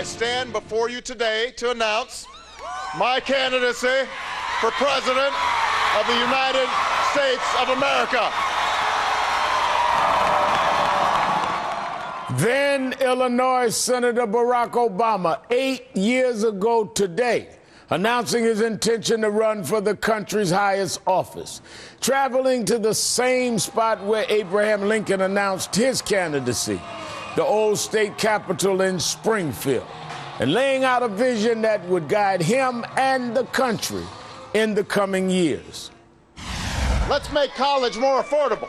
I stand before you today to announce my candidacy for President of the United States of America. Then Illinois Senator Barack Obama, 8 years ago today, announcing his intention to run for the country's highest office, traveling to the same spot where Abraham Lincoln announced his candidacy, the old state capitol in Springfield, and laying out a vision that would guide him and the country in the coming years. Let's make college more affordable.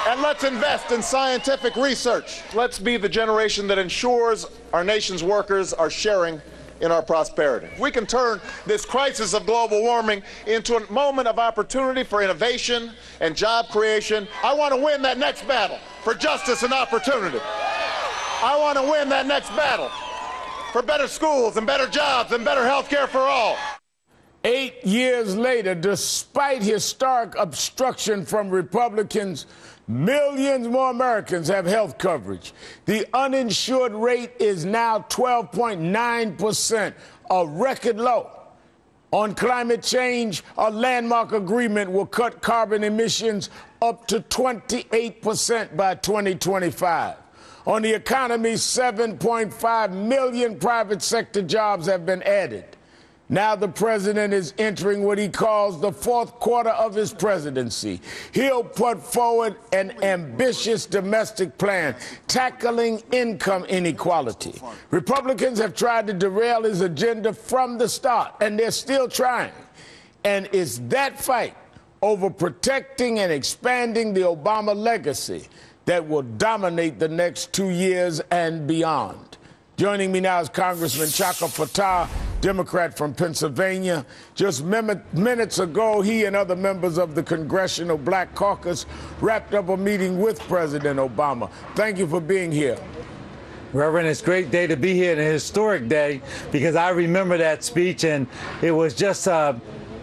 And let's invest in scientific research. Let's be the generation that ensures our nation's workers are sharing in our prosperity. We can turn this crisis of global warming into a moment of opportunity for innovation and job creation. I want to win that next battle for justice and opportunity. I want to win that next battle for better schools and better jobs and better health care for all. 8 years later, despite historic obstruction from Republicans, millions more Americans have health coverage. The uninsured rate is now 12.9%, a record low. On climate change, a landmark agreement will cut carbon emissions up to 28% by 2025. On the economy, 7.5 million private sector jobs have been added. Now the president is entering what he calls the fourth quarter of his presidency. He'll put forward an ambitious domestic plan tackling income inequality. Republicans have tried to derail his agenda from the start, and they're still trying. And it's that fight over protecting and expanding the Obama legacy that will dominate the next 2 years and beyond. Joining me now is Congressman Chaka Fattah, Democrat from Pennsylvania. Just minutes ago, he and other members of the Congressional Black Caucus wrapped up a meeting with President Obama. Thank you for being here. Reverend, it's a great day to be here, and a historic day, because I remember that speech, and it was just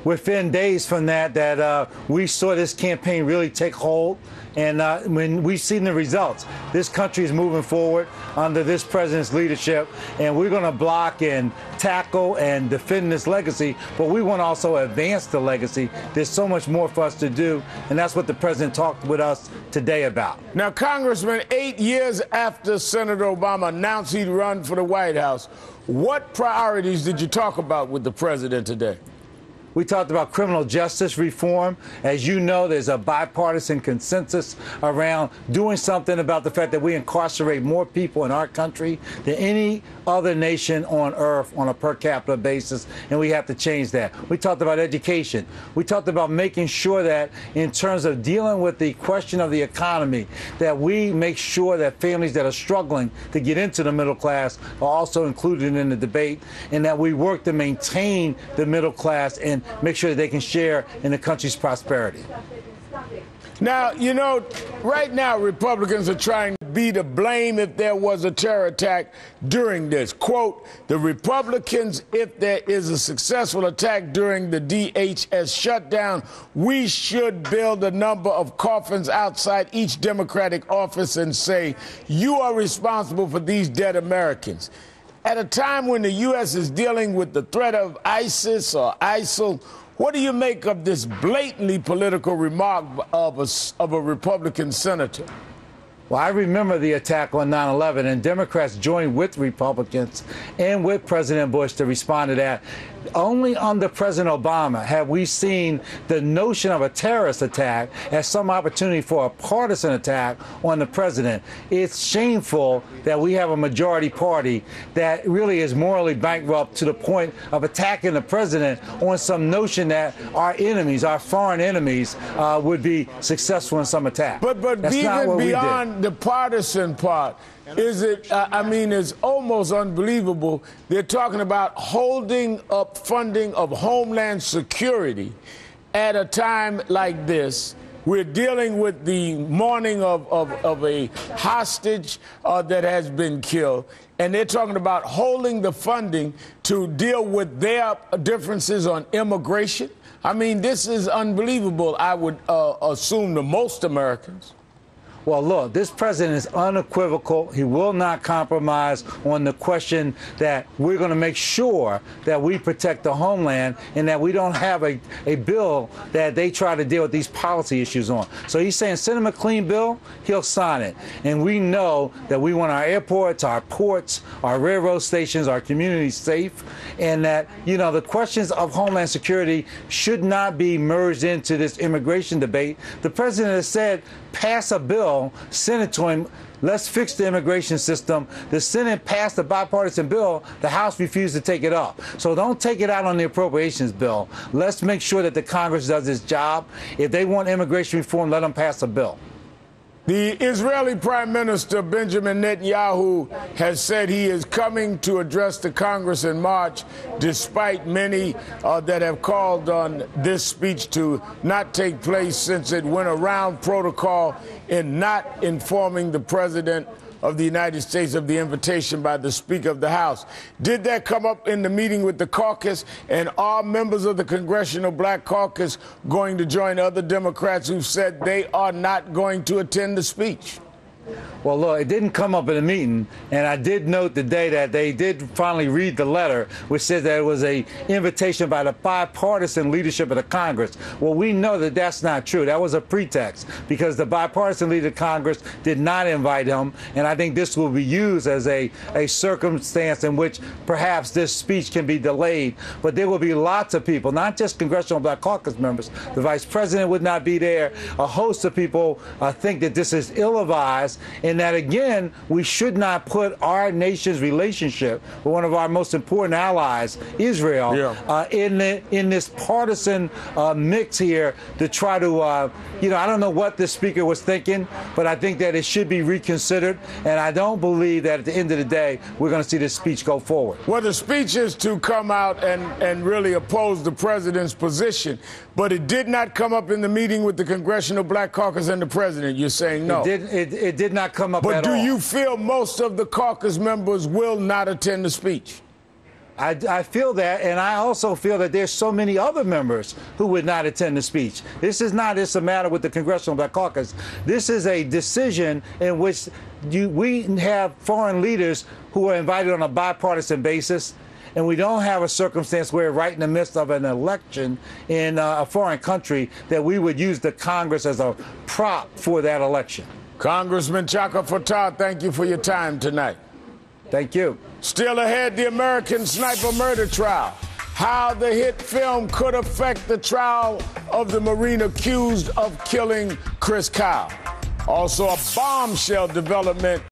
within days from that we saw this campaign really take hold. And when we've seen the results, this country is moving forward under this president's leadership, and we're going to block and tackle and defend this legacy, but we want to also advance the legacy. There's so much more for us to do, and that's what the president talked with us today about. Now, Congressman, 8 years after Senator Obama announced he'd run for the White House, what priorities did you talk about with the president today? We talked about criminal justice reform. As you know, there's a bipartisan consensus around doing something about the fact that we incarcerate more people in our country than any other nation on earth on a per capita basis, and we have to change that. We talked about education. We talked about making sure that in terms of dealing with the question of the economy, that we make sure that families that are struggling to get into the middle class are also included in the debate, and that we work to maintain the middle class and make sure that they can share in the country's prosperity. Now, you know, right now Republicans are trying to be to blame if there was a terror attack during this. Quote, the Republicans, if there is a successful attack during the DHS shutdown, we should build a number of coffins outside each Democratic office and say, you are responsible for these dead Americans. At a time when the U.S. is dealing with the threat of ISIS or ISIL, what do you make of this blatantly political remark of a Republican senator? Well, I remember the attack on 9/11, and Democrats joined with Republicans and with President Bush to respond to that. Only under President Obama have we seen the notion of a terrorist attack as some opportunity for a partisan attack on the president. It's shameful that we have a majority party that really is morally bankrupt to the point of attacking the president on some notion that our enemies, our foreign enemies, would be successful in some attack. But that's not what beyond the partisan part, is it, I mean, it's almost unbelievable. They're talking about holding up funding of Homeland Security at a time like this. We're dealing with the mourning of a hostage that has been killed, and they're talking about holding the funding to deal with their differences on immigration. I mean, this is unbelievable, I would assume, to most Americans. Well, look, this president is unequivocal. He will not compromise on the question that we're going to make sure that we protect the homeland and that we don't have a bill that they try to deal with these policy issues on. So he's saying send him a clean bill, he'll sign it. And we know that we want our airports, our ports, our railroad stations, our communities safe, and that, you know, the questions of homeland security should not be merged into this immigration debate. The president has said, pass a bill, send it to him. Let's fix the immigration system. The Senate passed a bipartisan bill. The House refused to take it up. So don't take it out on the appropriations bill. Let's make sure that the Congress does its job. If they want immigration reform, let them pass a bill. The Israeli Prime Minister Benjamin Netanyahu has said he is coming to address the Congress in March, despite many that have called on this speech to not take place since it went around protocol in not informing the President of the United States of the invitation by the Speaker of the House. Did that come up in the meeting with the caucus? And are members of the Congressional Black Caucus going to join other Democrats who've said they are not going to attend the speech? Well, look, it didn't come up in a meeting, and I did note today that they did finally read the letter, which says that it was an invitation by the bipartisan leadership of the Congress. Well, we know that that's not true. That was a pretext, because the bipartisan leader of Congress did not invite him, and I think this will be used as a circumstance in which perhaps this speech can be delayed. But there will be lots of people, not just Congressional Black Caucus members. The Vice President would not be there. A host of people think that this is ill-advised, and that, again, we should not put our nation's relationship with one of our most important allies, Israel, in this partisan mix here to try to, you know, I don't know what the Speaker was thinking, but I think that it should be reconsidered, and I don't believe that at the end of the day we're going to see this speech go forward. Well, the speech is to come out and really oppose the president's position, but it did not come up in the meeting with the Congressional Black Caucus and the president. You're saying no. It did not come up but at all. But do you feel most of the caucus members will not attend the speech? I feel that, and I also feel that there's so many other members who would not attend the speech. This is not just a matter with the Congressional Black Caucus. This is a decision in which we have foreign leaders who are invited on a bipartisan basis, and we don't have a circumstance where right in the midst of an election in a foreign country that we would use the Congress as a prop for that election. Congressman Chaka Fattah, thank you for your time tonight. Thank you. Still ahead, the American Sniper murder trial. How the hit film could affect the trial of the Marine accused of killing Chris Kyle. Also, a bombshell development